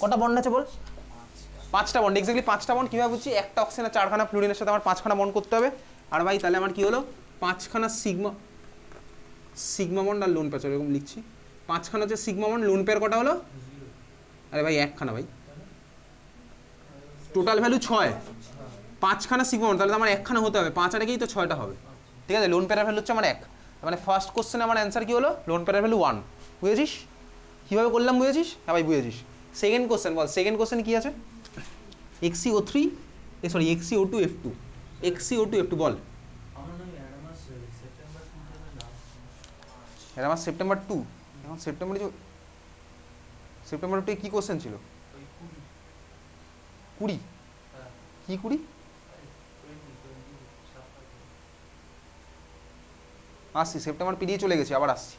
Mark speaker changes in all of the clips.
Speaker 1: কটা বন্ড আছে বল? 5টা বন্ড। এক্স্যাক্টলি 5টা বন্ড। কীভাবে বুঝছি? একটা অক্সিজেনের 4খানা ফ্লুরিনের সাথে আমার 5খানা বন্ড করতে হবে। আর ভাই তাহলে আমার কি হলো? 5খানা সিগমা বন্ড আর লোন পেয়ার, এরকম লিখছি। 5খানা হচ্ছে সিগমা বন্ড, লোন পেয়ার কটা হলো? আরে ভাই 1খানা ভাই, টোটাল ভ্যালু 6। 5খানা সিগমা বন্ড, তাহলে তো আমার 1খানা হতে হবে। 5 আর একেই তো 6টা হবে, ঠিক আছে? লোন পেয়ারের ভ্যালু হচ্ছে আমার 1। মানে ফার্স্ট কোশ্চেনে আমার অ্যান্সার কি হলো? লোন পেয়ারের ভ্যালু 1। বুঝেছিস কীভাবে করলাম? বুঝেছিস? হ্যাঁ ভাই বুঝেছিস। সেকেন্ড কোশ্চেন বল, সেকেন্ড কোশ্চেন কি আছে? XCO3 সরি XCO2F2, XCO2F2 বল। এটা আমার সেপ্টেম্বর 2, এখন সেপ্টেম্বর 2 কি কোশ্চেন ছিল? 20। কি 20? আসছি, সেপ্টেম্বর পেরিয়ে চলে গেছি, আবার আসছি।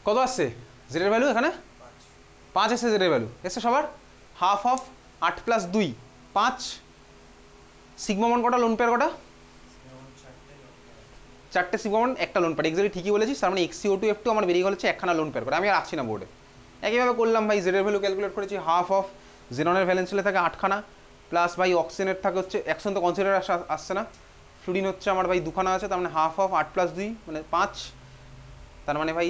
Speaker 1: কত আসছে জেডের ভ্যালু? এখানে 5 এসছে জেডের ভ্যালু, এসছে সবার। Half of 8 + 2 5। সিগমা বন্ড কটা? লোন পেয়ার কটা? 4টে সিগমা বন্ড, একটা লোন পেয়ার। এক্স্যাক্টলি ঠিকই বলেছিস। তার মানে XCO2F2 আমার বেরিয়ে গেল হচ্ছে 1খানা লোন পেয়ার করে। আমি আর আসছি না বোর্ডে, একইভাবে করলাম ভাই। জেডের ভ্যালু ক্যালকুলেট করেছি। হাফ অফ জেননের ভ্যালেন্সিলে থাকে 8খানা, প্লাস ভাই অক্সিজেনের থাকে হচ্ছে, অ্যাকশন তো কনসিডার আসছে না, ফ্লুরিন হচ্ছে আমার ভাই 2খানা আছে। তার মানে হাফ অফ 8 + 2 মানে 5। তার মানে ভাই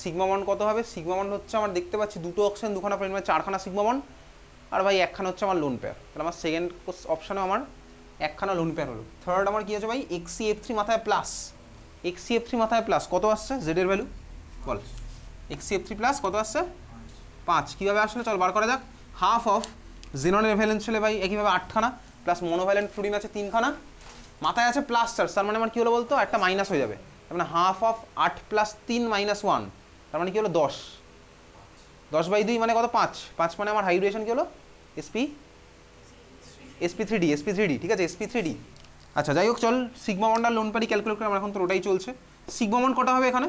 Speaker 1: সিগমা বন্ড কত হবে? সিগমা বন্ড হচ্ছে আমার দেখতে পাচ্ছি 2টো অক্সিজেন 2খানা ফ্লুরিন, মানে 4খানা সিগমা বন্ড। আর ভাই 1খানা হচ্ছে আমার লোন পেয়ার। তাহলে আমার সেকেন্ড অপশানে আমার 1খানা লোন পেয়ার হলো। থার্ড আমার কি আছে ভাই? XCF3 মাথায় প্লাস। XCF3 মাথায় প্লাস কত আসছে জেডের ভ্যালু বল? XCF3 প্লাস কত আসছে? 5। কীভাবে আসলে চল বার করা যাক। হাফ অফ জেননের ভ্যালেন্স ছিল ভাই একইভাবে 8খানা, প্লাস মনোভ্যালেন্ট ফ্লুরিন আছে 3খানা, মাথায় আছে প্লাস চার্জ। তার মানে আমার কী হলো বলতো? একটা মাইনাস হয়ে যাবে। তার মানে হাফ অফ 8 + 3 - 1, তার মানে কী হলো? 10। 10/2 মানে কত? 5। 5 মানে আমার হাইড্রেশন কী হলো? SP3D, ঠিক আছে? SP3D। আচ্ছা যাই হোক, চল সিগমা বন্ড আর লোন পেয়ারই ক্যালকুলেট করে। আমার এখন তো ওটাই চলছে। সিগমা বন্ড কটা হবে এখানে?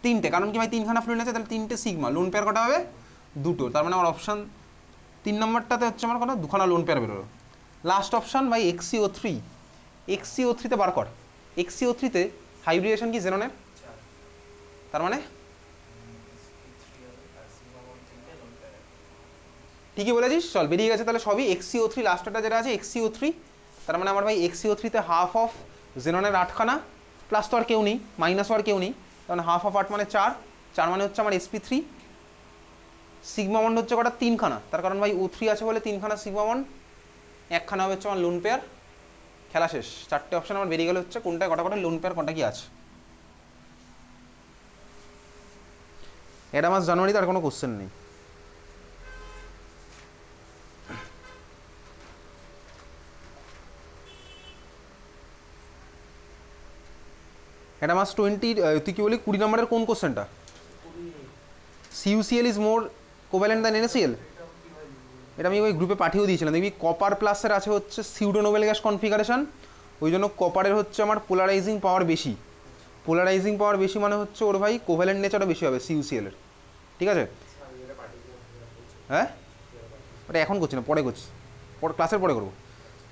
Speaker 1: 3টে। কারণ কি ভাই 3খানা ফ্লুরিন আছে, তাহলে 3টে সিগমা। লোন পেয়ার কটা হবে? 2টো। তার মানে আমার অপশান 3 নম্বরটাতে হচ্ছে আমার কত? 2খানা লোন পেয়ার বেরোলো। লাস্ট অপশান ভাই XCO3। XCO3তে বার কর। XCO3তে হাইব্রিডেশন কি জেননের? তার মানে ঠিকই বলেছিস। চল বেরিয়ে গেছে তাহলে সবই। XCO3 লাস্টটা যেটা আছে XCO3, তার মানে আমার ভাই XCO3তে হাফ অফ জেননের 8খানা, প্লাস তো আর কেউ নেই, মাইনাসও আর কেউ নেই। তার মানে হাফ অফ 8 মানে 4। 4 মানে হচ্ছে আমার SP3। সিগমা বন্ড হচ্ছে কটা? 3খানা। তার কারণ ভাই O3 আছে বলে 3খানা সিগমা বন্ড, 1খানা হচ্ছে আমার লোন পেয়ার। খেলা শেষ। 4টে অপশান আমার বেরিয়ে গেলে হচ্ছে কোনটায় কটা কটা লোন পেয়ার, কটা কি আছে। এটা মাস জানুয়ারিতে আর কোনো কোশ্চেন নেই। এটা মাস 20, তুই কি বলি 20 নম্বরের কোন কোশ্চেনটা? CuCl is more covalent than NaCl। এটা আমি ওই গ্রুপে পাঠিয়েও দিয়েছিলাম। দেখবি কপার প্লাসের আছে হচ্ছে সিউডো নোবেল গ্যাস কনফিগারেশন, ওই জন্য কপারের হচ্ছে আমার পোলারাইজিং পাওয়ার বেশি। পোলারাইজিং পাওয়ার বেশি মানে হচ্ছে ওর ভাই কোভ্যালেন্ট নেচারও বেশি হবে CuCl এর, ঠিক আছে? হ্যাঁ ওটা এখন করছি না, পরে করছি, ক্লাসের পরে করবো।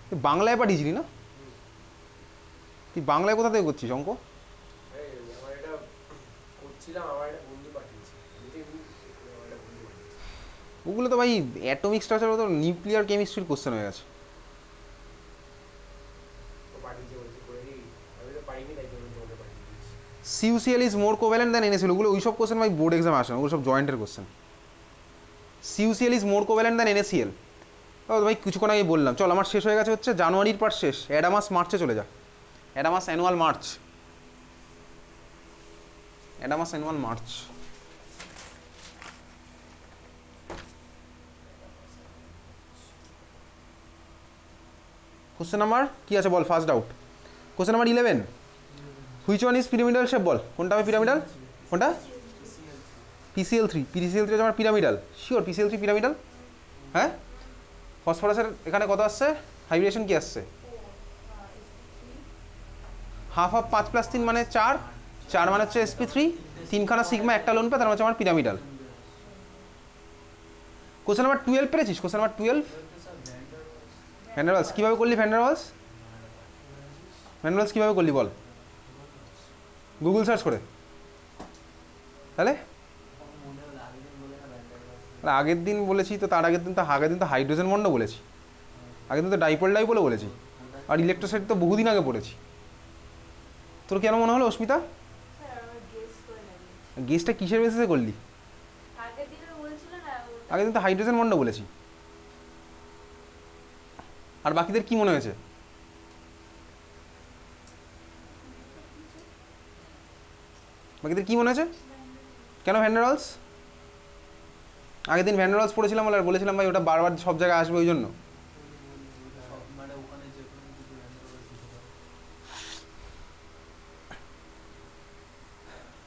Speaker 1: তুই বাংলায় পাঠিয়েছিলি না? তুই বাংলায় কোথা থেকে করছিস অঙ্ক? ওগুলো তো ভাই অ্যাটমিক স্ট্রাকচার, তো নিউক্লিয়ার কেমিস্ট্রির কোশ্চেন হয়ে গেছে। CuCl is more covalent than NaCl, ওগুলো ওইসব কোশ্চেন ভাই বোর্ড এক্সামে আসে না, ওগুলো সব জয়েন্টের question. CuCl is more covalent than NaCl, ও ভাই কিছুক্ষণ আগে বললাম। চল আমার শেষ হয়ে গেছে হচ্ছে জানুয়ারির পার শেষ, অ্যাডামাস মার্চে চলে যা। Adamas annual march, Adamas annual march. Question number কি আছে বল? First doubt question number 11, which one is pyramidal shape বল? কোনটা হবে পিরামিডাল? কোনটা? PCl3। PCl3 হচ্ছে আমার পিরামিডাল, শিওর PCl3 পিরামিডাল। হ্যাঁ ফসফরাসের এখানে কত আসছে? হাইব্রিডেশন কি আসছে? হাফ অফ 5 + 3 মানে 4। 4 মানে হচ্ছে SP3, 3খানা সিগমা, একটা লোন পে, তার হচ্ছে আমার পিরামিডাল। কোশ্চেন নাম্বার 12 পেরেছিস? কোশ্চেন নাম্বার 12 ভ্যান্ডারওয়ালস কীভাবে করলি? ভ্যান্ডারওয়ালস ভ্যান ডার ওয়ালস কীভাবে করলি বল, গুগল সার্চ করে? তাহলে আগের দিন বলেছি তো, তার আগের দিন তো হাইড্রোজেন বন্ডও বলেছি, আগের দিন তো ডাইপোল ডাইপোলও বলেছি, আর ইলেকট্রোসাইড তো বহুদিন আগে পড়েছি। তোর কেন মনে হলো অস্মিতা? গেসটা কিসের বেসিসে করলি? আগের দিন তো হাইড্রোজেন বন্ড বলেছি। আর বাকিদের কি মনে হয়েছে? বাকিদের কি মনে হয়েছে? কেন ভ্যান ডার ওয়ালস? আগের দিন ভ্যান ডার ওয়ালস পড়েছিলাম আর বলেছিলাম ভাই ওটা বারবার সব জায়গায় আসবে ওই জন্য।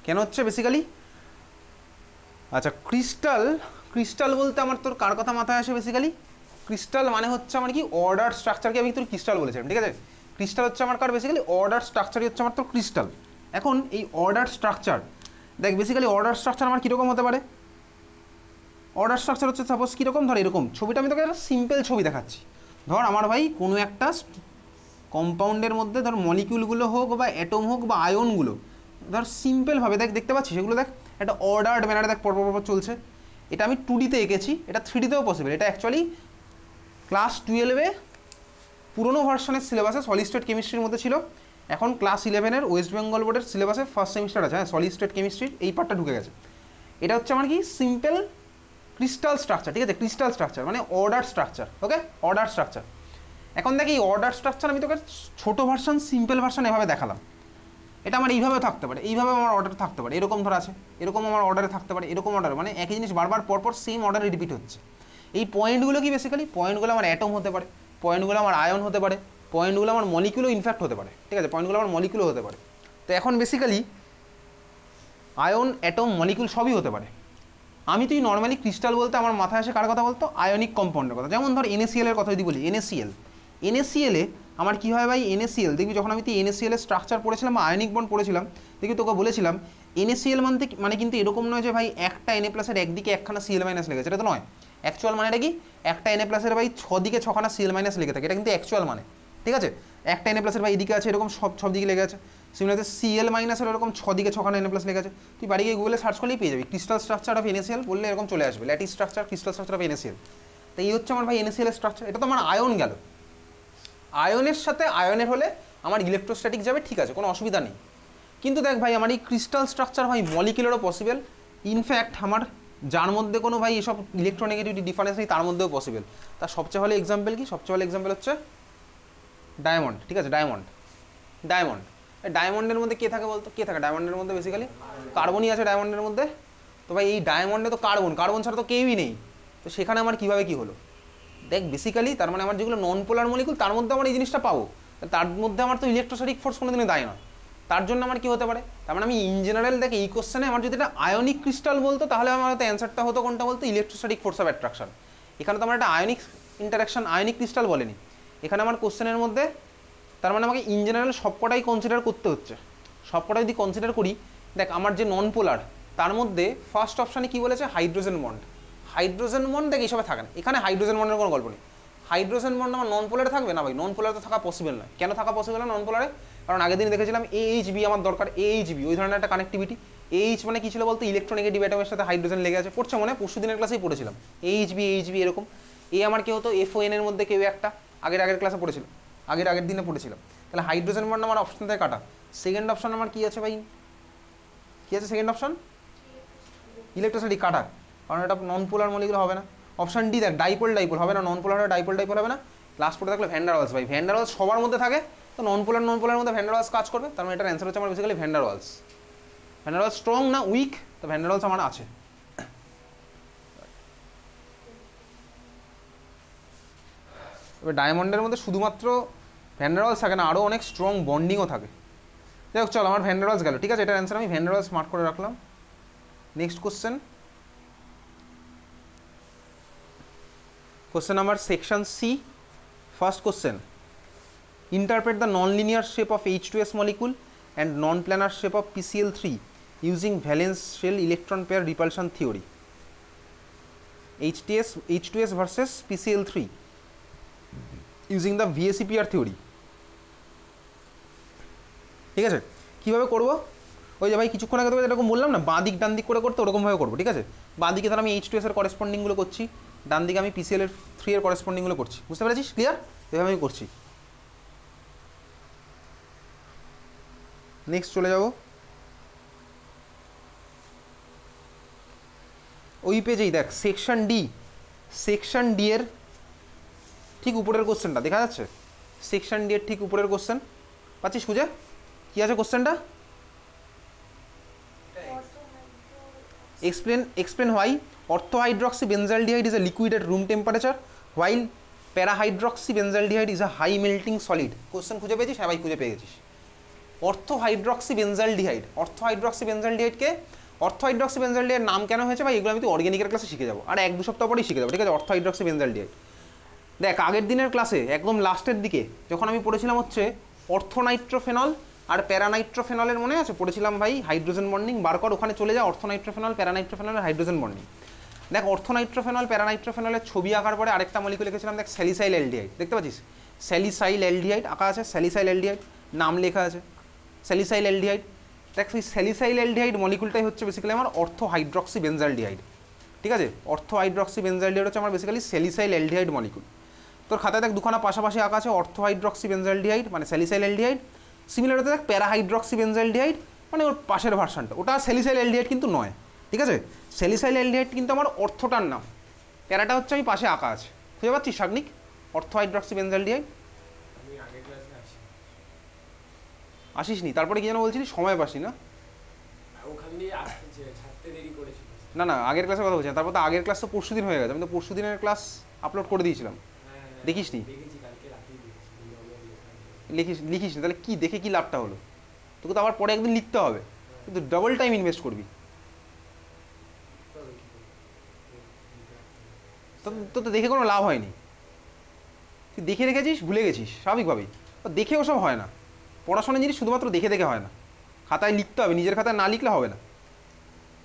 Speaker 1: কেন হচ্ছে বেসিক্যালি? আচ্ছা, ক্রিস্টাল বলতে আমার তোর কার কথা মাথায় আসে বেসিক্যালি? ক্রিস্টাল মানে হচ্ছে আমার কি অর্ডার স্ট্রাকচারকে আমি তোর ক্রিস্টাল বলেছিলাম, ঠিক আছে? ক্রিস্টাল হচ্ছে আমার কার বেসিক্যালি অর্ডার স্ট্রাকচারই হচ্ছে আমার তোর ক্রিস্টাল। এখন এই অর্ডার স্ট্রাকচার, দেখ বেসিক্যালি অর্ডার স্ট্রাকচার আমার কীরকম হতে পারে? অর্ডার স্ট্রাকচার হচ্ছে সাপোজ কীরকম, ধর এরকম ছবিটা আমি তোকে একটা সিম্পল ছবি দেখাচ্ছি। ধর আমার ভাই কোনো একটা কম্পাউন্ডের মধ্যে ধর মলিকিউলগুলো হোক বা অ্যাটম হোক বা আয়নগুলো ধর সিম্পলভাবে দেখ দেখতে পাচ্ছি, সেগুলো দেখ একটা অর্ডার্ড ম্যানারে দেখ পরপর চলছে। এটা আমি 2Dতে এঁকেছি, এটা 3Dতেও পসিবল। এটা অ্যাকচুয়ালি ক্লাস 12-এ পুরোনো ভার্সনের সিলেবাসে সলিড স্টেট কেমিস্ট্রির মধ্যে ছিল, এখন ক্লাস 11-এর ওয়েস্ট বেঙ্গল বোর্ডের সিলেবাসে ফার্স্ট সেমিস্টার আছে, হ্যাঁ সলিড স্টেট কেমিস্ট্রির এই পার্টটা ঢুকে গেছে। এটা হচ্ছে আমার কি সিম্পল ক্রিস্টাল স্ট্রাকচার, ঠিক আছে? ক্রিস্টাল স্ট্রাকচার মানে order structure, okay? Order structure. এখন দেখ এই অর্ডার স্ট্রাকচার আমি তোকে ছোটো ভার্সন সিম্পল ভার্সন এভাবে দেখালাম। এটা আমার এইভাবেও থাকতে পারে, এইভাবে আমার অর্ডার থাকতে পারে, এরকম ধর আছে, এরকম আমার অর্ডারে থাকতে পারে, এরকম অর্ডার, মানে একই জিনিস বারবার পরপর সেম অর্ডারে রিপিট হচ্ছে। এই পয়েন্টগুলো কি বেসিক্যালি? পয়েন্টগুলো আমার অ্যাটম হতে পারে, পয়েন্টগুলো আমার আয়ন হতে পারে, পয়েন্টগুলো আমার মলিকিউলও ইনফ্যাক্ট হতে পারে, ঠিক আছে? পয়েন্টগুলো আমার মলিকিউলও হতে পারে। তো এখন বেসিক্যালি আয়ন, অ্যাটম, মলিকিউল সবই হতে পারে। আমি তুই নর্মালি ক্রিস্টাল বলতে আমার মাথায় আসে কার কথা বলতো? আয়নিক কম্পাউন্ডের কথা। যেমন ধর NaCl এর কথা যদি বলি, NaCl এ আমার কি হয় ভাই? NaCl দেখবি যখন আমি তুই NaCl এর স্ট্রাকচার পড়েছিলাম বা আয়নিক বন্ড পড়েছিলাম, দেখবি তোকে বলেছিলাম NaCl মানে কিন্তু এরকম নয় যে ভাই একটা Na প্লাসের একদিকে একখানা Cl মাইনাস লেগেছে, এটা তো নয়। অ্যাকচুয়াল মানেটা কি? একটা Na প্লাসের ভাই 6 দিকে 6খানা Cl মাইনাস লেগে থাকে, এটা কিন্তু অ্যাকচুয়াল মানে, ঠিক আছে? একটা Na প্লাসের ভাই এদিকে আছে এরকম সব দিকে লেগে আছে, সিমিলারলি Cl মাইনাসের এরকম 6 দিকে 6খানা Na প্লাস লেগে আছে। তুই বাড়ি গিয়ে গুগলে সার্চ করলেই পেয়ে যাবি ক্রিস্টাল স্ট্রাকচার অফ NaCl বললে এরকম চলে আসবে, lattice structure crystal structure of NaCl। তো এই হচ্ছে আমার ভাই NaCl এর স্ট্রাকচার। এটা তো আমার আয়ন গেল, আয়নের সাথে আয়নের হলে আমার ইলেকট্রোস্ট্যাটিক যাবে, ঠিক আছে, কোনো অসুবিধা নেই। কিন্তু দেখ ভাই আমার এই ক্রিস্টাল স্ট্রাকচার ভাই মলিকিউলেরও পসিবল, ইনফ্যাক্ট আমার যার মধ্যে কোনো ভাই এসব ইলেকট্রোনেগেটিভিটি ডিফারেন্স নেই তার মধ্যেও পসিবল। তার সবচেয়ে ভালো এক্সাম্পল কি? সবচেয়ে ভালো এক্সাম্পল হচ্ছে ডায়মন্ড, ঠিক আছে? ডায়মন্ডের মধ্যে কে থাকে বলতো? কে থাকে ডায়মন্ডের মধ্যে? বেসিক্যালি কার্বনই আছে ডায়মন্ডের মধ্যে। তো ভাই এই ডায়মন্ডে তো কার্বন ছাড়া তো কেউই নেই, তো সেখানে আমার কীভাবে কী হলো? দেখ বেসিক্যালি তার মানে আমার যেগুলো নন পোলার মলিকুল তার মধ্যে আমার এই জিনিসটা পাবো, তার মধ্যে আমার তো ইলেকট্রোস্ট্যাটিক ফোর্স কোনোদিনই দায় নয়। তার জন্য আমার কি হতে পারে? তার মানে আমি ইন জেনারেল দেখ এই কোশ্চেনে আমার যদি এটা আয়নিক ক্রিস্টাল বলতো তাহলে আমার হয়তো অ্যান্সারটা হতো কোনটা বলতো? Electrostatic force of attraction. এখানে তো আমার একটা আয়নিক ইন্টারাকশন, আয়নিক ক্রিস্টাল বলেনি এখানে আমার কোশ্চেনের মধ্যে। তার মানে আমাকে ইন জেনারেল সবকটাই কনসিডার করতে হচ্ছে। সবকটা যদি কনসিডার করি, দেখ আমার যে নন পোলার তার মধ্যে ফার্স্ট অপশানে কি বলেছে? Hydrogen bond. হাইড্রোজেন বন্ড দেখ এইসবে থাকে না, এখানে হাইড্রোজেন বন্ডের কোনো গল্প নেই। হাইড্রোজেন বন্ড আমার নন পোলারে থাকবে না ভাই, নন পোলারে তো থাকা পসিবল নয়। কেন থাকা পসিবল না নন পোলারে? কারণ আগের দিন দেখেছিলাম AHB আমার দরকার, AHB ওই ধরনের একটা কানেক্টিভিটি। AH মানে কি ছিল বলতো? ইলেকট্রোনেগেটিভ অ্যাটমের সাথে হাইড্রোজেন লেগে আছে, পড়ছে মনে? পরশু দিনের ক্লাসেই পড়েছিলাম AHB এরকম। এ আমার কি হতো? FON এর মধ্যে কেউ একটা আগের ক্লাসে পড়েছিলাম, আগের দিনে পড়েছিলাম। তাহলে হাইড্রোজেন বন্ড আমার অপশন থেকে কাটা। সেকেন্ড অপশন আমার কি আছে ভাই? কি আছে সেকেন্ড অপশন? ইলেকট্রোস্ট্যাটিক কাটা, কারণ এটা নন পোলার মলিকুল হবে না। অপশন ডি দেখ ডাইপোল হবে না, নন পোলার ডাইপোল হবে না। লাস্ট পড়ে থাকলে ভ্যান ডার ওয়ালস। ভাই ভ্যান ডার ওয়ালস সবার মধ্যে থাকে, তো নন পোলারের মধ্যে ভ্যান ডার ওয়ালস কাজ করবে। তার মানে এটার অ্যান্সার হচ্ছে আমার basically van der Waals. Van der Waals strong না উইক? তো ভ্যান ডার ওয়ালস আমার আছে। এবার ডায়মন্ডের মধ্যে শুধুমাত্র ভ্যান ডার ওয়ালস থাকে না, আরও অনেক স্ট্রং বন্ডিংও থাকে। যাই হোক চল, আমার ভ্যান ডার ওয়ালস গেল, ঠিক আছে? এটার অ্যান্সার আমি ভ্যান ডার ওয়ালস মার্ক করে রাখলাম। Next question number section C, first question. Interpret the non-linear shape of H2S molecule and non-planar shape of PCl3 using valence shell electron pair repulsion theory. H2S versus PCl3 using the VSEPR theory. ঠিক আছে? কীভাবে করবো? ওই যে ভাই কিছুক্ষণ আগে তো এরকম বললাম না, বাঁ দিক ডান দিক করে করতে, ওরকমভাবে করবো। ঠিক আছে? বাঁ দিকে তাহলে আমি H2S এর করেসপন্ডিংগুলো করছি, ডান দিকে আমি PCL এর 3 এর করেসপন্ডিংগুলো করছি। বুঝতে পেরেছিস? ক্লিয়ার? এভাবে আমি করছি। নেক্সট চলে যাব ওই পেজেই, দেখ সেকশন ডি এর ঠিক উপরের কোশ্চেনটা দেখা যাচ্ছে? সেকশন ডি এর ঠিক উপরের কোশ্চেন পাচ্ছিস খুঁজে? কী আছে কোশ্চেনটা? explain why orthohydroxybenzaldehyde is a liquid at room temperature while parahydroxybenzaldehyde is a high melting solid. Question খুঁজে পেয়েছিস? হ্যাঁ ভাই খুঁজে পেয়ে গেছিস। অর্থোহাইড্রক্সিবেনজালডিহাইড অর্থোহাইড্রক্সিবেনজালডিহাইড নাম কেন হয়েছে ভাই, এগুলো আমি তো অর্গানিকের ক্লাসে শিখে যাবো, আর 1-2 সপ্তাহ পরেই শিখে যাবো। ঠিক আছে? অর্থোহাইড্রক্সিবেনজালডিহাইড দেখ আগের দিনের ক্লাসে একদম লাস্টের দিকে যখন আমি পড়েছিলাম হচ্ছে অর্থোনাইট্রোফেনল আর প্যারানাইট্রোফেনলের, মনে আছে? পড়েছিলাম ভাই হাইড্রোজেন বন্ডিং বার কর, ওখানে চলে যায় অর্থোনাইট্রোফেনল প্যারানাইট্রোফেনল আর হাইড্রোজেন বন্ডিং। দেখ অর্থোনাইট্রোফেনল প্যারানাইট্রোফেনলের ছবি আঁকার পরে আরেকটা মলিকুল লিখেছিলাম, দেখ স্যালিসাইল অ্যালডিহাইড, দেখতে পাচ্ছিস? স্যালিসাইল অ্যালডিহাইড আঁকা আছে, স্যালিসাইল অ্যালডিহাইড নাম লেখা আছে, স্যালিসাইল অ্যালডিহাইড। দেখ সেই স্যালিসাইল অ্যালডিহাইড মলিকুলটাই হচ্ছে বেসিক্যালি আমার অর্থোহাইড্রক্সিবেনজালডিহাইড। ঠিক আছে? অর্থোহাইড্রক্সিবেনজালডিহাইড হচ্ছে আমার বেসিক্যালি স্যালিসাইল অ্যালডিহাইড মলিকুল। তোর খাতায় দেখ দুখানা পাশাপাশি আঁকা আছে, অর্থোহাইড্রক্সিবেনজালডিহাইড মানে স্যালিসাইল অ্যালডিহাইড, সিমিলার হতে দেখ প্যারাহাইড্রক্সিবেনজালডিহাইড মানে ওর পাশের ভার্সানটা, ওটা স্যালিসাইল অ্যালডিহাইড কিন্তু নয়। ঠিক আছে? স্যালিসাইল অ্যালডিহাইড কিন্তু আমার অর্থটার নাম, প্যারাটা হচ্ছে আমি পাশে আঁকা আছে। খুঁজে পাচ্ছিস শাগনিক? অর্থোহাইড্রক্সিবেনজালডিহাইড আসিস নি, তারপরে কি যেন বলছিলি সময় পাসনি না? না না আগের ক্লাসের কথা বলছি, তারপর তো আগের ক্লাস তো পরশু দিন হয়ে গেছে, আমি তো পরশু দিনের ক্লাস আপলোড করে দিয়েছিলাম, দেখিস নি? লিখিস নি তাহলে কি দেখে কি লাভটা হলো? তোকে তো আবার পরে একদিন লিখতে হবে, কিন্তু ডবল টাইম ইনভেস্ট করবি। তো তো দেখে কোনো লাভ হয়নি, তুই দেখে রেখেছিস ভুলে গেছিস স্বাভাবিকভাবেই, দেখে ওসব হয় না। পড়াশোনার জিনিস শুধুমাত্র দেখে দেখে হয় না, খাতায় লিখতে হবে, নিজের খাতায় না লিখলে হবে না।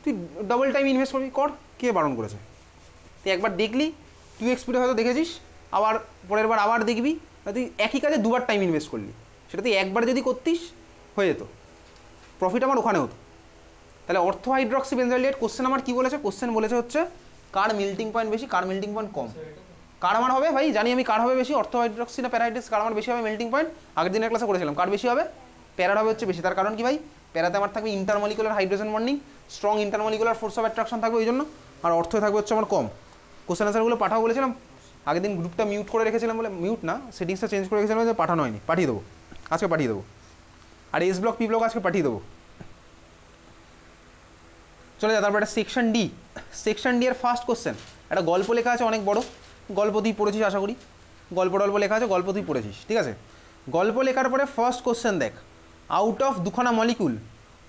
Speaker 1: তুই ডবল টাইম ইনভেস্ট করবি, কর, কে বারণ করেছে? তুই একবার দেখলি, তুই এক্সপিরিয়েন্স হয়তো দেখেছিস, আবার পরের বার আবার দেখবি, তুই একই কাজে দুবার টাইম ইনভেস্ট করলি, সেটা তুই একবার যদি করতিস হয়ে যেত, প্রফিট আমার ওখানে হতো। তাহলে অর্থোহাইড্রক্সিবেনজালডিহাইড কোশ্চেন আমার কী বলেছে? কোশ্চেন বলেছে হচ্ছে কার মেল্টিং পয়েন্ট বেশি, কার মেল্টিং পয়েন্ট কম। কার আমার হবে ভাই, জানি আমি কার হবে বেশি, অর্থোহাইড্রক্সি না প্যারাহাইড্রক্স, কার আমার বেশি হবে মেল্টিং পয়েন্ট? আগের দিনের ক্লাসে করেছিলাম কার বেশি হবে, প্যারার হবে হচ্ছে বেশি। তার কারণ কি ভাই? প্যারাতে আমার থাকবে intermolecular hydrogen bonding, strong intermolecular force of attraction থাকবে ওই জন্য, আর অর্থে থাকবে হচ্ছে আমার কম। কোশ্চেন আনসারগুলো পাঠাও বলেছিলাম, আগের দিন গ্রুপটা মিউট করে রেখেছিলাম বলে, মিউট না সেটিংসটা চেঞ্জ করে রেখেছিলাম যে পাঠানো হয়নি, পাঠিয়ে দেবো আজকে, পাঠিয়ে দেবো। আর এস ব্লক পি ব্লক আজকে পাঠিয়ে দেবো। চলে যা, তারপর একটা সেকশন ডি এর ফার্স্ট কোশ্চেন, একটা গল্প লেখা আছে অনেক বড়, গল্প তুই পড়েছিস আশা করি, গল্প লেখা আছে, গল্প তুই পড়েছিস। ঠিক আছে? গল্প লেখার পরে ফার্স্ট কোশ্চেন দেখ, আউট অফ দুখানা molecule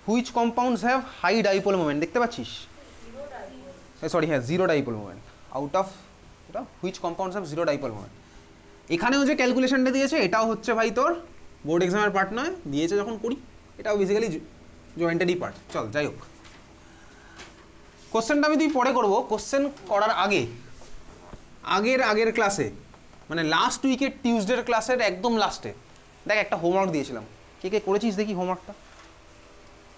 Speaker 1: which compounds have high dipole moment, দেখতে পাচ্ছিস? সরি হ্যাঁ, zero dipole moment. Out of এটা which compounds have zero dipole moment. এখানেও যে ক্যালকুলেশনটা দিয়েছে এটাও হচ্ছে ভাই তোর বোর্ড এক্সামের পার্ট নয়, দিয়েছে যখন করি, এটাও বেসিক্যালি জয়েন্টেডই পার্ট। চল যাই হোক, কোশ্চেনটা আমি তুই পরে করবো, কোশ্চেন করার আগে আগের ক্লাসে মানে লাস্ট উইকের টিউসডের ক্লাসের একদম লাস্টে দেখ একটা হোমওয়ার্ক দিয়েছিলাম, কে কে করেছিস দেখি হোমওয়ার্কটা?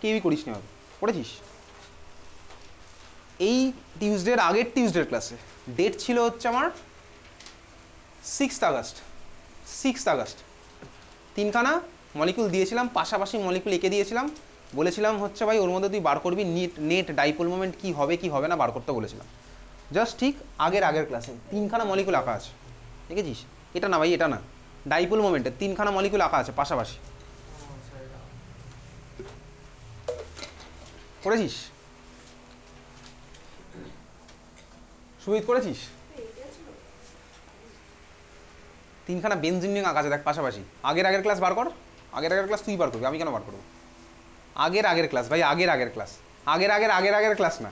Speaker 1: কেউই করিস নি হবে, করেছিস? এই আগের টিউসডের ক্লাসে ডেট ছিল হচ্ছে আমার 6 আগস্ট, তিনখানা মলিকুল দিয়েছিলাম, পাশাপাশি মলিকুল এঁকে দিয়েছিলাম, বলেছিলাম হচ্ছে ভাই ওর মধ্যে তুই বার করবি নেট ডাইপোল মোমেন্ট কি হবে কি হবে না বার করতে বলেছিলাম। জাস্ট ঠিক আগের ক্লাসে তিনখানা মলিকুল আঁকা আছে, দেখেছিস? এটা না ভাই, এটা না, ডাইপোল মোমেন্টের তিনখানা মলিকুল আঁকা আছে পাশাপাশি, করেছিস? সুমিত করেছিস? তিনখানা বেনজিন নিয়ে আঁকা আছে দেখ পাশাপাশি, আগের ক্লাস বার কর, আগের ক্লাস তুই বার করবি, আমি কেন বার করবো? আগের ক্লাস ভাই, আগের ক্লাস, আগের ক্লাস না,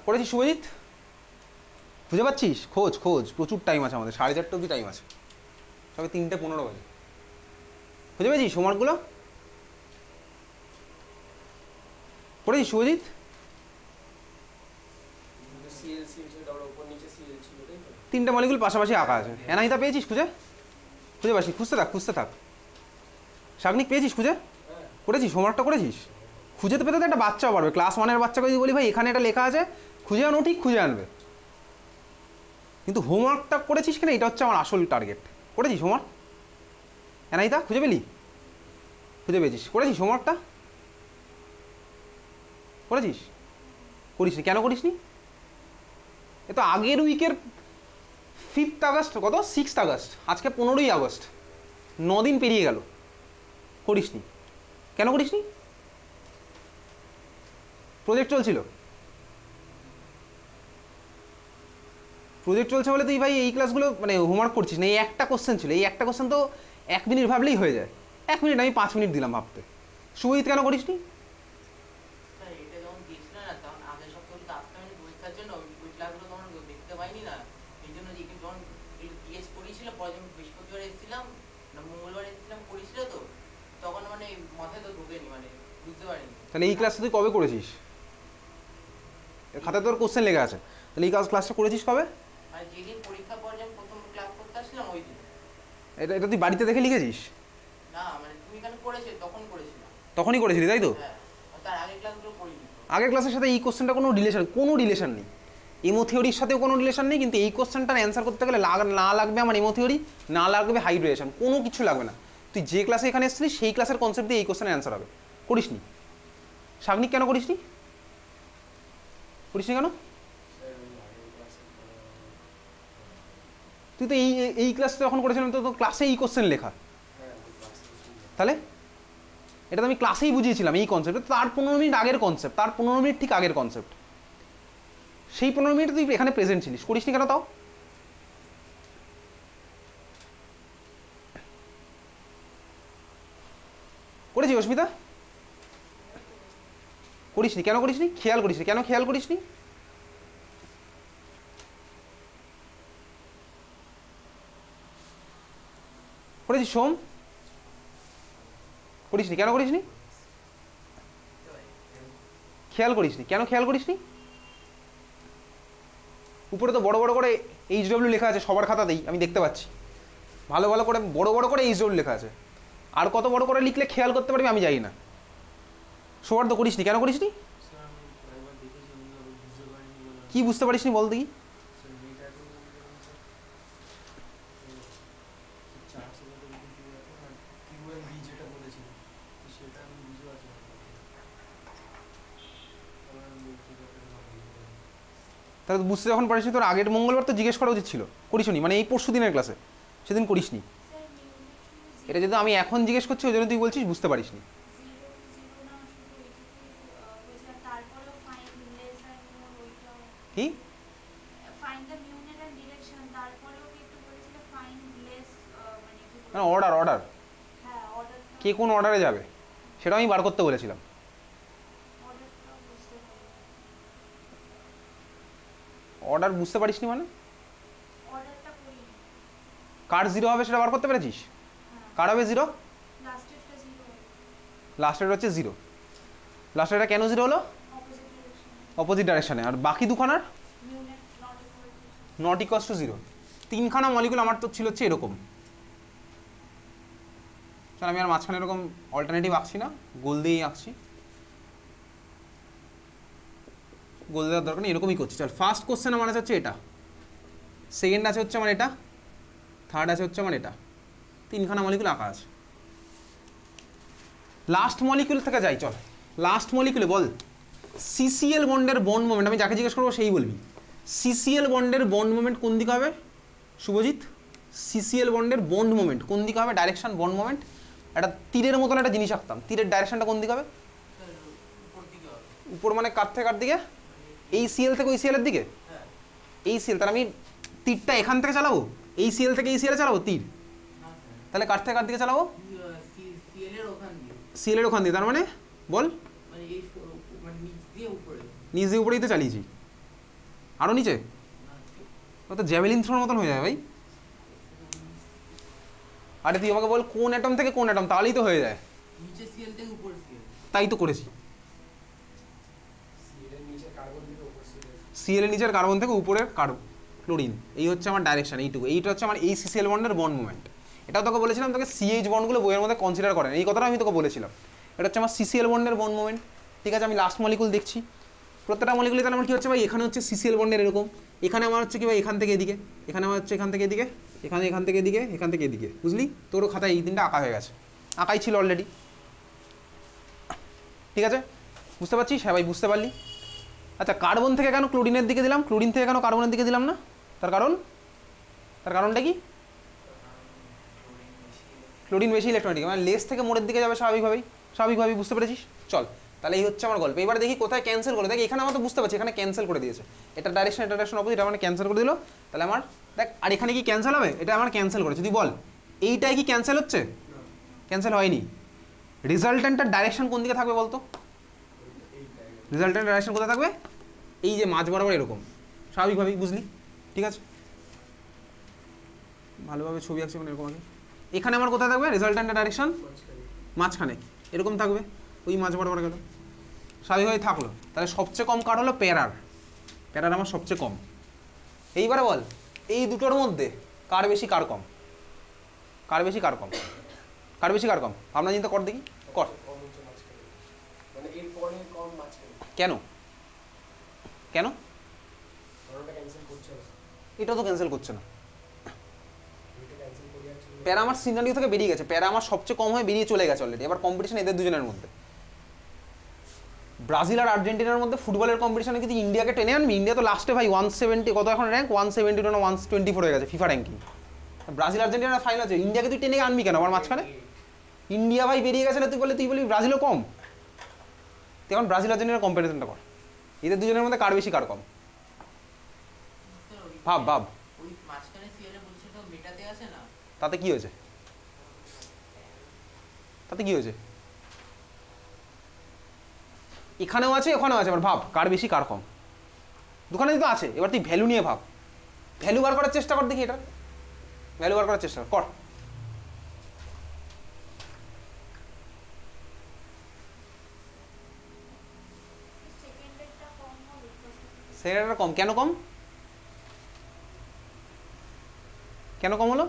Speaker 1: করেছিস শুভজিৎ? বুঝে পাচ্ছিস? খোঁজ প্রচুর টাইম আছে আমাদের, 4:30 অবধি টাইম আছে, সবে 3:15 বাজে। বুঝে পেয়েছিস হোমওয়ার্কগুলো? করেছিস শুভজিৎ? তিনটে মলিকুল পাশাপাশি আঁকা আছে, এনাহিতা পেয়েছিস খুঁজে? খুঁজে পাসনি, খুঁজতে থাক। শাগনিক পেয়েছিস খুঁজে? করেছিস হোমওয়ার্কটা করেছিস? খুঁজে তো পেতে তো একটা বাচ্চাও পারবে, ক্লাস 1-এর বাচ্চাকে যদি বলি ভাই এখানে এটা লেখা আছে খুঁজে আনো, ঠিক খুঁজে আনবে। কিন্তু হোমওয়ার্কটা করেছিস কিনা এটা হচ্ছে আমার আসল টার্গেট। করেছিস হোমওয়ার্ক? এনাইতা খুঁজে পেলি? খুঁজে পেয়েছিস, করেছিস হোমওয়ার্কটা? করেছিস? করিসনি, কেন করিসনি? এ তো আগের উইকের 5th আগস্ট, কত 6th আগস্ট, আজকে 15ই আগস্ট, 9 দিন পেরিয়ে গেল, করিসনি। কেন করিসনি? প্রজেক্ট চলছিল। প্রজেক্ট চলছে বলে তুই ভাই এই ক্লাসগুলো মানে হোমওয়ার্ক করছিস না। এই একটা কোশ্চেন ছিল, এই একটা কোশ্চেন তো 1 মিনিট ভাবলেই হয়ে যায়। 1 মিনিট আমি 5 মিনিট দিলাম ভাবতে। শুভজিৎ কেন করিসনি? তাহলে এই ক্লাসটা তুই কবে করেছিস? খাতায় তোর কোশ্চেন লেখা আছে, তাহলে এই ক্লাসটা করেছিস কবে? এটা এটা তুই বাড়িতে দেখে লিখেছিস? তখনই করেছিলি তাই তো? আগের ক্লাসের সাথে এই কোশ্চেনটা কোনো রিলেশন নেই। এমো থিওরির সাথেও কোনো রিলেশন নেই, কিন্তু এই কোশ্চেনটার অ্যান্সার করতে গেলে না লাগবে আমার এমো থিওরি, না লাগবে হাইড্রেশন, কোনো কিছু লাগবে না। তুই যে ক্লাসে এখানে এসেছিস সেই ক্লাসের কনসেপ্ট দিয়ে এই কোশ্চেনের অ্যান্সার হবে। করিসনি? শাগনিক কেন করিসনি? করিসনি কেন? তুই তো এই ক্লাসটা যখন করেছিলাম তো ক্লাসে এই কোশ্চেন লেখা, তাহলে এটা তো আমি ক্লাসেই বুঝিয়েছিলাম এই কনসেপ্ট। তার 15 মিনিট আগের কনসেপ্ট, তার 15 মিনিট ঠিক আগের কনসেপ্ট, সেই 15 মিনিট তুই এখানে প্রেজেন্ট ছিলিস, করিসনি কেন তাও? করেছি অস্মিতা? করিসনি, কেন করিসনি? খেয়াল করিসনি, কেন খেয়াল করিসনি? করেছিস সোম? করিসনি, কেন করিসনি? খেয়াল করিসনি, কেন খেয়াল করিসনি? উপরে তো বড় বড় করে HW লেখা আছে সবার খাতাতেই, আমি দেখতে পাচ্ছি ভালো ভালো করে বড় বড় করে HW লেখা আছে। আর কত বড় করে লিখলে খেয়াল করতে পারবি আমি জানি না। সৌহার্দ্য করিসনি, কেন করিসনি? কি বুঝতে পারিসনি বল দেখি? তাহলে বুঝতে যখন পারিসনি তোর আগের মঙ্গলবার তো জিজ্ঞেস করা উচিত ছিল, করিসনি মানে এই পরশু দিনের ক্লাসে, সেদিন করিসনি। এটা যদি আমি এখন জিজ্ঞেস করছি ওই জন্য তুই বলছিস বুঝতে পারিসনি। কি অর্ডার? অর্ডার কে কোন অর্ডারে যাবে সেটা আমি বার করতে বলেছিলাম। অর্ডার বুঝতে পারিসনি মানে? কার জিরো হবে সেটা বার করতে পেরেছিস? কার হবে জিরো? লাস্টের হচ্ছে জিরো। লাস্টেরটা কেন জিরো হলো? অপোজিট ডাইরেকশনে। আর বাকি দুখানার নট ইকুয়ালস টু জিরো। 3খানা মলিকুল আমার তো ছিল হচ্ছে এরকম। চল আমি আর মাঝখানে এরকম অল্টারনেটিভ আঁকছি না, গোল দিয়েই আঁকছি। গোল দেওয়ার দরকার নেই, এরকমই করছি। চল ফার্স্ট কোশ্চেন আমার আছে হচ্ছে এটা, সেকেন্ড আছে হচ্ছে আমার এটা, থার্ড আছে হচ্ছে আমার এটা। 3খানা মলিকুল আঁকা আছে। লাস্ট মলিকুল থেকে যাই, চল লাস্ট মলিকুলে বল সিসিএল বন্ডের বন্ড মোমেন্ট, আমি যাকে জিজ্ঞেস করবো সেই বলবি। সিসিএল বন্ডের বন্ড মোমেন্ট কোন দিকে হবে শুভজিৎ? সিসিএল বন্ডের বন্ড মোমেন্ট কোন দিকে হবে? ডাইরেকশন বন্ড মোমেন্ট একটা তীরের মতন একটা জিনিস আঁকতাম, তীরের ডাইরেকশনটা কোন দিকে হবে? উপর মানে কার থেকে কার দিকে? এই সিএল থেকে ওই সিএল এর দিকে। এই সিএল, তাহলে আমি তীরটা এখান থেকে চালাবো, এই সিএল থেকে এই সিএল চালাবো তীর, তাহলে কার থেকে কার দিকে চালাবো? সিএল এর ওখান দিয়ে। তার মানে বল নিচ দিয়ে উপরেই তো চালিয়েছি, আরো নিচে তো জ্যাভেলিন থ্রোর মতন হয়ে যায় ভাই। আরে তুই আমাকে বল কোন অ্যাটম থেকে কোন অ্যাটম, তাহলেই তো হয়ে যায়। তাই তো করেছি, সিএল এর নিচের কার্বন থেকে উপরের ক্লোরিন, এই হচ্ছে আমার ডাইরেকশন। এইটুকু, এইটা হচ্ছে আমার এই সিসিএল বন্ডের বন্ড মুভমেন্ট। এটাও তোকে বলেছিলাম তোকে সিএইচ বন্ডগুলো বইয়ের মধ্যে কনসিডার করেন, এই কথাটা আমি তোকে বলেছিলাম। এটা হচ্ছে আমার সিসিএল বন্ডের বন্ড মোমেন্ট, ঠিক আছে। আমি লাস্ট মলিকুল দেখছি, প্রত্যেকটা মলিকুলে তাহলে আমার কী হচ্ছে ভাই, এখানে হচ্ছে সিসিএল বন্ডের এরকম, এখানে আমার হচ্ছে কি ভাই এখান থেকে এদিকে, এখানে আমার হচ্ছে এখান থেকে এদিকে, এখান থেকে এদিকে, এখান থেকে এদিকে, বুঝলি? তোরও খাতায় এই তিনটা আঁকা হয়ে গেছে, আঁকাই ছিল অলরেডি, ঠিক আছে? বুঝতে পারছিস? হ্যাঁ ভাই বুঝতে পারলি। আচ্ছা কার্বন থেকে কেন ক্লোরিনের দিকে দিলাম, ক্লোরিন থেকে কেন কার্বনের দিকে দিলাম না? তার কারণটা কি? ক্লোরিন বেশি ইলেকট্রনিক, মানে লেস থেকে মোড়ের দিকে যাবে স্বাভাবিকভাবেই, বুঝতে পেরেছিস? চল তাহলে এই হচ্ছে আমার গল্প। এবার দেখি কোথায় ক্যান্সেল করে, দেখ এখানে আমার তো বুঝতে পারছি এখানে ক্যান্সেল করে দিয়েছে, এটা ডাইরেকশন অপোজিট, মানে ক্যান্সেল করে দিল। তাহলে আমার দেখ, আর এখানে কি ক্যান্সেল হবে? এটা আমার ক্যান্সেল করেছে, তুই বল এইটাই কি ক্যান্সেল হচ্ছে? ক্যান্সেল হয়নি। রেজাল্টেন্টের ডাইরেকশন কোন দিকে থাকবে বলতো? রেজাল্টেন্টের ডাইরেকশন কোথায় থাকবে? এই যে মাঝ বরাবর এরকম, স্বাভাবিকভাবেই, বুঝলি? ঠিক আছে, ভালোভাবে ছবি আঁকছি মানে এরকম আগে। এখানে আমার কোথায় থাকবে রেজাল্টেন্টের ডাইরেকশন? মাঝখানে এরকম থাকবে, ওই মাঝ বরাবর গেল, স্বাভাবিকভাবেই থাকলো। তাহলে সবচেয়ে কম কার হলো প্যারার আমার সবচেয়ে কম। এইবারে বল এই দুটোর মধ্যে কার বেশি কার কম? ভাবনা চিন্তা কর দেখি, কর। কেন এটা তো ক্যান্সেল করছে না, প্যারা আমার সিনারিও থেকে বেরিয়ে গেছে, প্যারা আমার সবচেয়ে কম হয়ে বেরিয়ে চলে গেছে অলরেডি। এবার কম্পিটিশন এদের দুজনের মধ্যে, ব্রাজিল আর আর্জেন্টিনার মধ্যে ফুটবলের কম্পিটিশনে কিন্তু ইন্ডিয়াকে টেনে আনবি। ইন্ডিয়া তো লাস্টে ভাই 170 কত এখন র্যাঙ্ক, 172 না 124 হয়ে গেছে ফিফা র্যাঙ্কিং। ব্রাজিল আর্জেন্টিনার ফাইনাল আছে, ইন্ডিয়াকে তুই টেনে আনবি কেন আমার মাঝখানে? ইন্ডিয়া ভাই বেরিয়ে গেছে না, তুই বলি ব্রাজিলও কম। তুই এখন ব্রাজিল আর্জেন্টিনার কম্পারিজনটা কর, এদের দুজনের মধ্যে কার বেশি কার কম, ভাব। তাতে কি হয়েছে? এখানেও আছে ওখানেও আছে, এবার ভাব কার বেশি কার কম, দুখানেই তো আছে। এবার তুই ভ্যালু নিয়ে ভাব, ভ্যালু বার করার চেষ্টা কর দেখি, এটা ভ্যালু বার করার চেষ্টা কর। সেকেন্ডটা কম কেন? কেন কম হলো?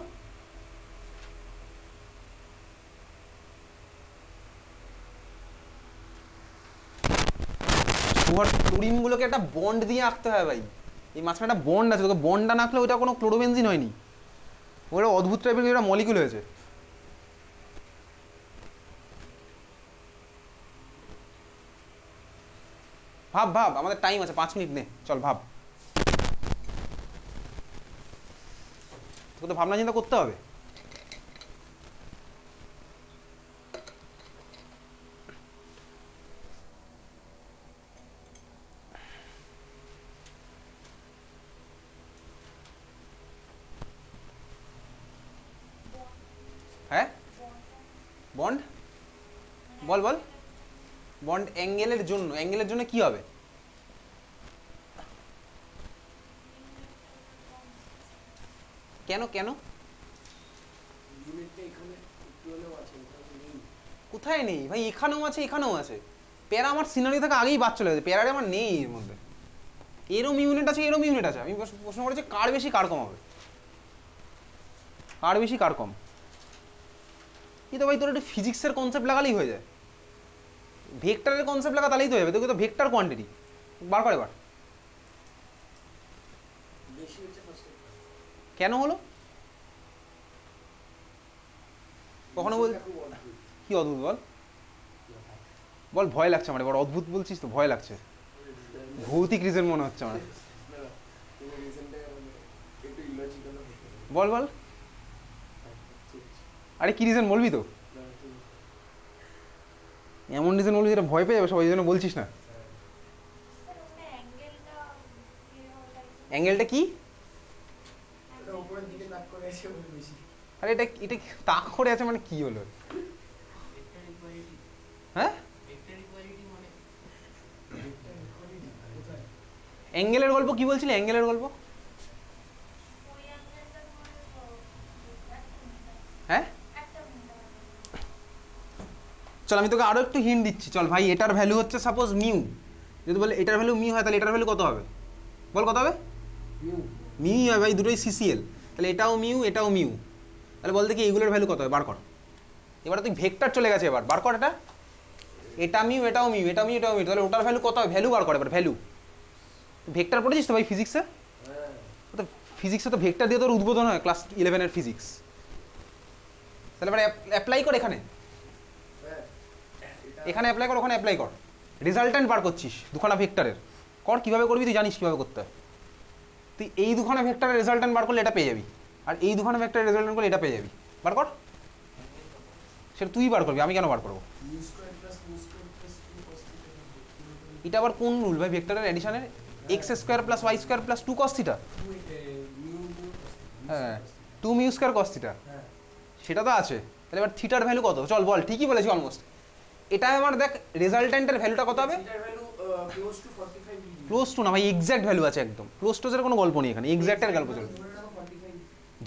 Speaker 1: ক্লোরিনগুলোকে একটা বন্ড দিয়ে আঁকতে হয় ভাই, এই মাঝখানে একটা বন্ড আছে, তোকে বন্ডটা না আঁকলে ওইটা কোনো ক্লোরোবেনজিন হয়নি, ওটা অদ্ভুত টাইপের একটা মলিকুল হয়েছে। ভাব আমাদের টাইম আছে 5 মিনিট, নে চল ভাব, তোকে তো ভাবনা চিন্তা করতে হবে। হ্যাঁ বন্ড বল বন্ড অ্যাঙ্গেলের জন্য কি হবে? কেন কোথায় নেই ভাই? এখানেও আছে। প্যারা আমার সিনারি থেকে আগেই বাদ চলে গেছে, প্যারারে আমার নেই এর মধ্যে। এরম ইউনিট আছে, আমি প্রশ্ন করেছি কার বেশি কার কম হবে, এই তো ভাই তোর একটু ফিজিক্সের কনসেপ্ট লাগালেই হয়ে যায়, ভেক্টরের কনসেপ্ট লাগা তাহলেই তো হবে, তোকে তো ভেক্টর কোয়ান্টিটি বার করে বার। কেন হলো? কখনো বল কি অদ্ভুত, বল ভয় লাগছে আমার, এবার অদ্ভুত বলছিস তো ভয় লাগছে, ভৌতিক রিজন মনে হচ্ছে আমার। বল আরে কি রিজন বলবি তো, এমন রিজন বলবি যেটা ভয় পেয়ে যাবে সবাই, জন্য বলছিস না। অ্যাঙ্গেলটা কি? আরে এটা তাক করে আছে মানে কি হলো? হ্যাঁ অ্যাঙ্গেলের গল্প কি বলছিলে? অ্যাঙ্গেলের গল্প হ্যাঁ চল আমি তোকে আরো একটু হিন্ট দিচ্ছি, চল ভাই এটার ভ্যালু হচ্ছে সাপোজ মিউ, যদি বলে এটার ভ্যালু মিউ হয় তাহলে এটার ভ্যালু কত হবে? বল কত হবে? মিউ হয় ভাই, দুটোই সিসিএল, তাহলে এটাও মিউ তাহলে বল দেখি এইগুলোর ভ্যালু কত হবে, বার কর। এবার তুই ভেক্টর চলে গেছে, এবার বার কর এটা, এটা মিউ এটাও মিউ, এটা মিউ এটাও মিউ, তাহলে ওটার ভ্যালু কত হবে, ভ্যালু বার কর এবার, ভ্যালু। ভেক্টর পড়েছিস তো ভাই ফিজিক্সে? তো ফিজিক্সে তো ভেক্টর দিয়ে তোর উদ্বোধন হয় ক্লাস 11-এর ফিজিক্স। তাহলে এবার অ্যাপ্লাই কর এখানে, এখানে অ্যাপ্লাই কর, ওখানে অ্যাপ্লাই কর। রেজাল্ট্যান্ট বার করছিস দুখানা ভেক্টরের, কর। কীভাবে করবি তুই জানিস কীভাবে করতে হয়। তুই এই দুখানা ভেক্টরের রেজাল্ট্যান্ট বার করলে এটা পেয়ে যাবি, আর এই দুখানা ভেক্টরের রেজাল্ট্যান্ট করলে এটা পেয়ে যাবি। বার কর, সেটা তুই বার করবি, আমি কেন বার করবো? এটা আবার কোন রুল ভাই ভেক্টরের অ্যাডিশনের? X square plus Y square plus 2 cos theta. হ্যাঁ 2 মিউ স্কোয়ার cos থিটা, সেটা তো আছে। তাহলে এবার থিটার ভ্যালু কত, চল বল। ঠিকই বলেছি অলমোস্ট। এটা আমার দেখ রেজাল্ট্যান্টের ভ্যালুটা কত হবে, ক্লোজ টু না ভাই, এক্স্যাক্ট ভ্যালু আছে একদম। ক্লোজ টু এর কোনো গল্প নেই এখানে, এক্স্যাক্টের গল্প চলবে।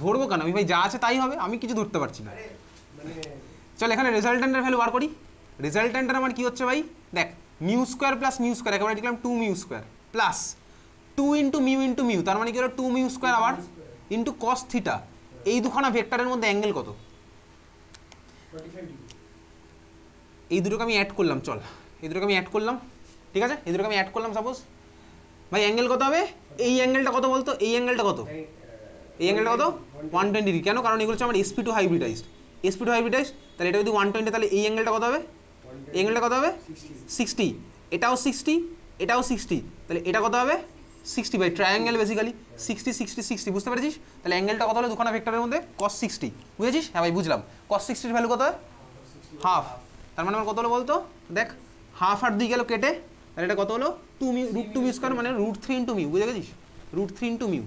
Speaker 1: ধরবো কেন আমি ভাই, যা আছে তাই হবে, আমি কিছু ধরতে পারছি না। চল এখানে রেজাল্ট্যান্টের ভ্যালু বার করি। রেজাল্ট্যান্টের আমার কি হচ্ছে ভাই, দেখ mu square plus mu square, একেবারে লিখলাম 2 mu square plus 2 into mu, তার মানে কি হলো 2 মিউ স্কোয়ার আবার ইন্টু কস থিটা। এই দুখানা ভেক্টরের মধ্যে অ্যাঙ্গেল কত, এই দুটোকে আমি অ্যাড করলাম। চল এই দুটোকে আমি অ্যাড করলাম, ঠিক আছে, এই দুটোকে আমি অ্যাড করলাম। সাপোজ ভাই অ্যাঙ্গেল কত হবে, এই অ্যাঙ্গেলটা কত বলতো, এই অ্যাঙ্গেলটা কত, এই অ্যাঙ্গেলটা কত 120 ডিগ্রি। কেন, কারণ এগুলো হচ্ছে আমার sp2 হাইব্রিডাইজড, sp2 হাইব্রিডাইজড। তাহলে এটা যদি 120, তাহলে এই অ্যাঙ্গেলটা কত হবে, এই অ্যাঙ্গেলটা কত হবে 60, এটাও 60, এটাও 60, তাহলে এটা কত হবে 60 বাই ট্রায়াঙ্গেল বেসিক্যালি 60 60 60, বুঝতে পেরেছিস? তাহলে অ্যাঙ্গেলটা কত হলো দুখানা ভেক্টরের মধ্যে, cos 60, বুঝেছিস? হ্যাঁ ভাই বুঝলাম। cos 60 এর ভ্যালু কত হয়, হাফ। তার মানে আমার কত হলো বলতো, দেখ হাফ আর 2 গেল কেটে, তাহলে এটা কত হলো 2 মিউ, √2 মিউ স্কোয়ার মানে √3 ইন্টু মিউ, বুঝে গেছিস? √3 into mu,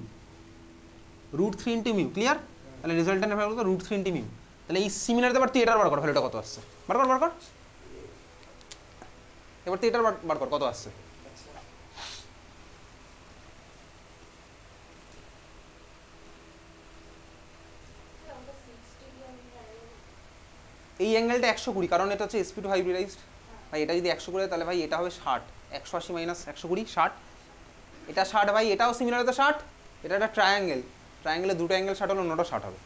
Speaker 1: √3 into mu, clear? তাহলে রেজাল্টেন্টের ভ্যালু কত, √3 ইন্টু মিউ। তাহলে এই সিমিলারতে আবার তুই এটার বার কর, ভ্যালুটা কত আসছে, বার কর বার কর। এবার তুই এটার বার কর কত আসছে। এই অ্যাঙ্গেলটা 120, কারণ এটা হচ্ছে sp2 হাইব্রিডাইজড। ভাই এটা যদি 100 করে তাহলে ভাই এটা হবে 60, 180 মাইনাস 120 60, এটা 60 ভাই, এটাও সিমিলার তো 60। এটা একটা ট্রায়াঙ্গেল, ট্রায়াঙ্গেলে দুটো অ্যাঙ্গেল 60 হলো, অন্যটা 60 হবে।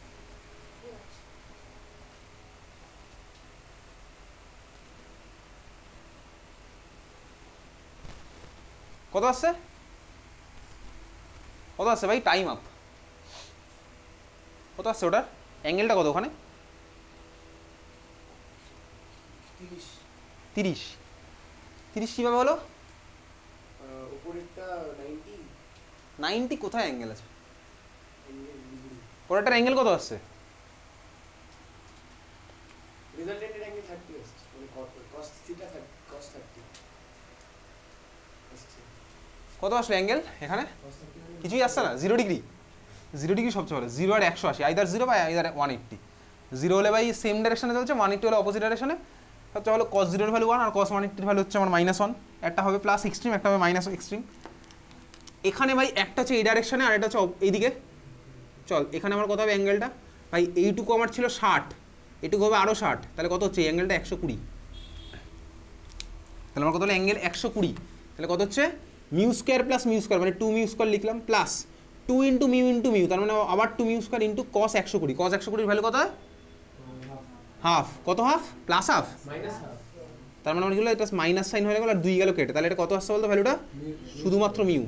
Speaker 1: কত আসছে, কত আসছে ভাই, টাইম আপ। কত আসছে ওটার অ্যাঙ্গেলটা কত ওখানে, 30, 30 কীভাবে হলো, 90 কোথায় অ্যাঙ্গেল আছে, ওটার অ্যাঙ্গেল কত আসছে, কত আসলো অ্যাঙ্গেল এখানে, কিছুই আসছে না, 0 ডিগ্রি। 0 ডিগ্রি সবচেয়ে ভালো, 0 আর 180, আইদার 0 বা আইদার 180। 0 হলে ভাই সেম ডাইরেকশনে চলছে, 180 হলে অপোজিট ডাইরেকশনে। সবচেয়ে ভালো cos 0 এর ভ্যালু 1 আর cos 180 এর ভ্যালু হচ্ছে আমার -1, একটা হবে প্লাস এক্সট্রিম, একটা হবে মাইনাস এক্সট্রিম। এখানে ভাই একটা হচ্ছে এই ডাইরেকশনে আর একটা হচ্ছে এইদিকে। চল এখানে আমার কত হবে অ্যাঙ্গেলটা, ভাই এইটুকু আমার ছিল 60, এটুকু হবে আরও 60, তাহলে কত হচ্ছে এই অ্যাঙ্গেলটা 120। তাহলে আমার কত হলো অ্যাঙ্গেল 120, তাহলে কত হচ্ছে mu square plus mu square মানে 2 মিউ স্কোয়ার লিখলাম প্লাস 2 ইন্টু মিউ, তার মানে আবার 2 mu square into cos 120। cos 120 value কত হয়, হাফ। কত হাফ, প্লাস হাফ, তার মানে আমার কি হলো, এটা মাইনাস সাইন হয়ে গেল আর 2 গেল কেটে। তাহলে এটা কত আসছে বলতো ভ্যালুটা, শুধুমাত্র মিউ,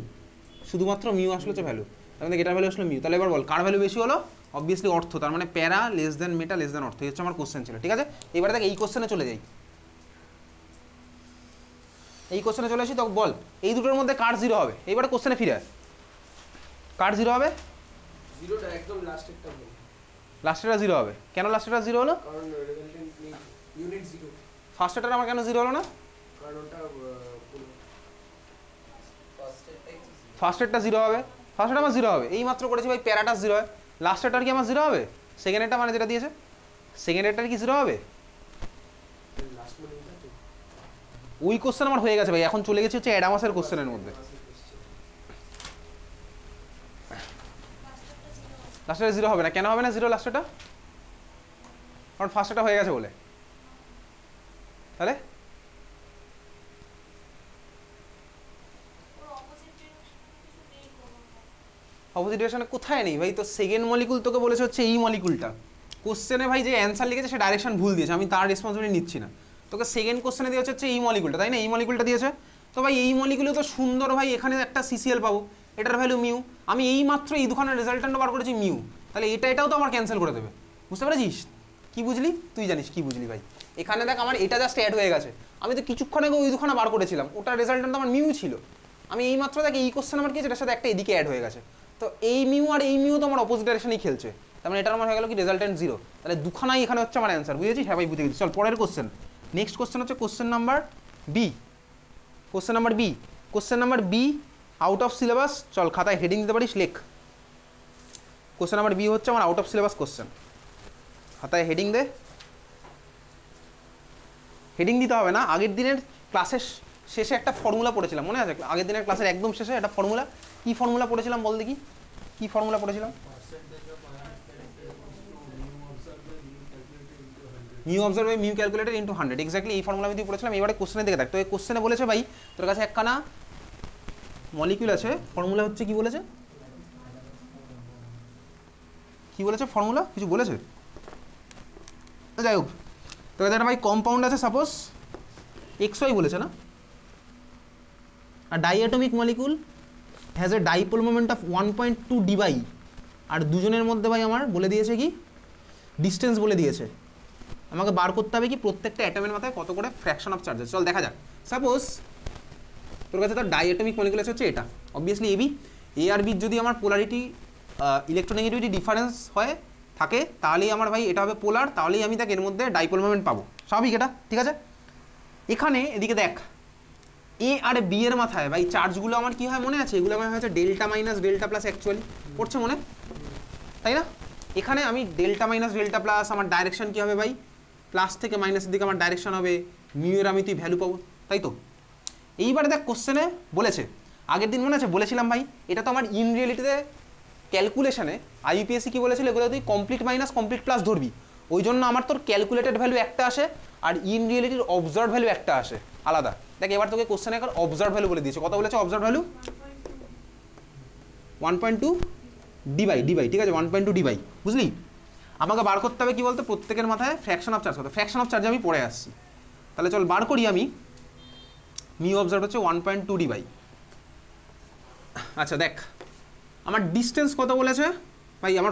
Speaker 1: শুধুমাত্র মিউ আসলে হচ্ছে ভ্যালু। তার মানে এটার ভ্যালু আসলে মিউ। তাহলে এবার বল কার ভ্যালু বেশি হলো, অবভিয়াসলি অর্থ, তার মানে প্যারা লেস দেন মেটা লেস দেন অর্থ। এই হচ্ছে আমার কোশ্চেন ছিল, ঠিক আছে? এবারে দেখ এই কোশ্চেনে চলে যাই, এই কোশ্চেনে চলে আসি। তো বল এই দুটোর মধ্যে কার 0 হবে, এইবারে কোশ্চেনে ফিরে আয়, কার 0 হবে,
Speaker 2: জিরোটা একদম লাস্টেরটা বল,
Speaker 1: লাস্টেরটা 0 হবে। কেন লাস্টেরটা 0 হলো,
Speaker 2: কারণ রেজাল্টেন্ট নেই, ইউনিট 0,
Speaker 1: ফার্স্টেরটা আমার কেন 0 হলো না,
Speaker 2: কারণ ওটা
Speaker 1: ফার্স্টেরটা 0 হবে, ফার্স্টেরটা আমার 0 হবে, এই মাত্র করেছি ভাই, প্যারাটা 0 হয়। লাস্টেরটার কি আমার 0 হবে, সেকেন্ডেরটা মানে যেটা দিয়েছে, সেকেন্ডেরটার কি 0 হবে,
Speaker 2: লাস্ট মানে এটা তো
Speaker 1: ওই কোশ্চেন আমার হয়ে গেছে ভাই। এখন চলে গেছে হচ্ছে অ্যাডামাসের কোশ্চেনের মধ্যে। লাস্টেরটা 0 হবে না, কেন হবে না 0 লাস্টেরটা, কারণ ফার্স্টেরটা হয়ে গেছে বলে। তাহলে অপোজিট ডিরেকশনে কোথায় নেই ভাই, তো সেকেন্ড মলিকুল তোকে বলেছে হচ্ছে এই মলিকুলটা, কোশ্চেনে ভাই যে অ্যান্সার লিখেছে সে ডাইরেকশন ভুল দিয়েছে, আমি তার রেসপন্সিবিলিটি নিচ্ছি না। তোকে সেকেন্ড কোশ্চেনে দিয়েছে হচ্ছে এই মলিকুলটা, তাই না? এই মলিকুলটা দিয়েছে, তো ভাই এই মলিকুলে তো সুন্দর ভাই এখানে একটা সিসিএল পাবো, এটার ভ্যালু মিউ, আমি এই মাত্র এই দুখানের রেজাল্টটা বার করেছি মিউ, তাহলে এটাও তো আমার ক্যান্সেল করে দেবে, বুঝতে পেরেছিস? কি বুঝলি? তুই জানিস কি বুঝলি ভাই? এখানে দেখ আমার এটা জাস্ট অ্যাড হয়ে গেছে, আমি তো কিছুক্ষণ আগে ওই দুখানা বার করেছিলাম, ওটার রেজাল্টটা তো আমার মিউ ছিল, আমি এই মাত্র দেখ এই কোশ্চেন আমার কি আছে, এটার সাথে একটা এদিকে অ্যাড হয়ে গেছে, তো এই মিউ আর এই মিউ তো আমার অপোজিট ডাইরেকশনেই খেলছে, তার মানে এটার আমার হয়ে গেল কি রেজাল্টেন্ট 0, তাহলে দুখানাই এখানে হচ্ছে আমার অ্যান্সার, বুঝেছিস? হ্যাঁ ভাই বুঝে গেছি। চল পরের কোশ্চেন, নেক্সট কোশ্চেন হচ্ছে question number B. Question number B, question number B out of syllabus, চল খাতায় হেডিং দিতে পারিস, লেখ। কোশ্চেন নাম্বার বি হচ্ছে আমার আউট অফ সিলেবাস কোশ্চেন, খাতায় হেডিং দে। হেডিং দিতে হবে না, আগের দিনের ক্লাসের শেষে একটা ফর্মুলা পড়েছিলাম, মনে আছে? আগের দিনের ক্লাসের একদম শেষে একটা ফর্মুলা, কি ফর্মুলা পড়েছিলাম বল দেখি, কি ফর্মুলা পড়েছিলাম? Mu observe by mu calculated into 100, exactly এই ফর্মুলা আমি তুই পড়েছিলাম। এবারে কোশ্চেনে দেখে দেখ, তো এই কোশ্চেনে বলেছে ভাই তোর কাছে একখানা মলিকিউল আছে, ফর্মুলা হচ্ছে কি বলেছে, কি বলেছে ফর্মুলা, কিছু বলেছে? যাই হোক, তোর কাছে একটা ভাই কম্পাউন্ড আছে, সাপোজ XY বলেছে না, আর diatomic molecule has a dipole moment of 1.2 debye, আর দুজনের মধ্যে ভাই আমার বলে দিয়েছে কি ডিস্টেন্স বলে দিয়েছে, আমাকে বার করতে হবে কি প্রত্যেকটা অ্যাটমের মাথায় কত করে ফ্র্যাকশন অফ চার্জ আছে। চল দেখা যাক, সাপোজ তোর কাছে তার ডাইঅ্যাটমিক মলিকুল আছে হচ্ছে এটা, অবভিয়াসলি এবি, এ আর বির যদি আমার পোলারিটি ইলেকট্রোনেগেটিভিটি ডিফারেন্স হয় থাকে, তাহলেই আমার ভাই এটা হবে পোলার, তাহলেই আমি তাকে এর মধ্যে ডাইপোল মোমেন্ট পাবো, স্বাভাবিক এটা, ঠিক আছে? এখানে এদিকে দেখ, এ আর বি এর মাথায় ভাই চার্জগুলো আমার কি হয় মনে আছে? এগুলো আমার হচ্ছে delta minus delta plus, actually পড়ছে মনে, তাই না? এখানে আমি ডেল্টা মাইনাস ডেল্টা প্লাস, আমার ডাইরেকশন কি হবে ভাই? প্লাস থেকে মাইনাসের দিকে আমার ডাইরেকশন হবে, মিউ এর আমি তুই ভ্যালু পাবো, তাই তো? এইবারে দেখ কোশ্চেনে বলেছে, আগের দিন মনে আছে বলেছিলাম ভাই এটা তো আমার ইন রিয়েলিটিতে ক্যালকুলেশনে আইপিএসসি কি বলেছিল, এগুলো তুই কমপ্লিট মাইনাস কমপ্লিট প্লাস ধরবি, ওই জন্য আমার তোর ক্যালকুলেটেড ভ্যালু একটা আসে আর ইন রিয়েলিটির অবজার্ভ ভ্যালু একটা আসে আলাদা। দেখ এবার তোকে কোশ্চেনে এখন অবজার্ভ ভ্যালু বলে দিয়েছে, কত বলেছে অবজার্ভ ভ্যালু? 1.2 ডিবাই, ঠিক আছে 1.2 ডিবাই, বুঝলি? আমাকে বার করতে হবে কি বলতো, প্রত্যেকের মাথায় ফ্র্যাকশন অফ চার্জ কত, ফ্র্যাকশন অফ চার্জ আমি পড়ে আসছি, তাহলে চল বার করি আমি। মিউ অবজার্ভ হচ্ছে 1.2 ডিবাই, আচ্ছা দেখ আমার ডিস্টেন্স কত বলেছে ভাই, আমার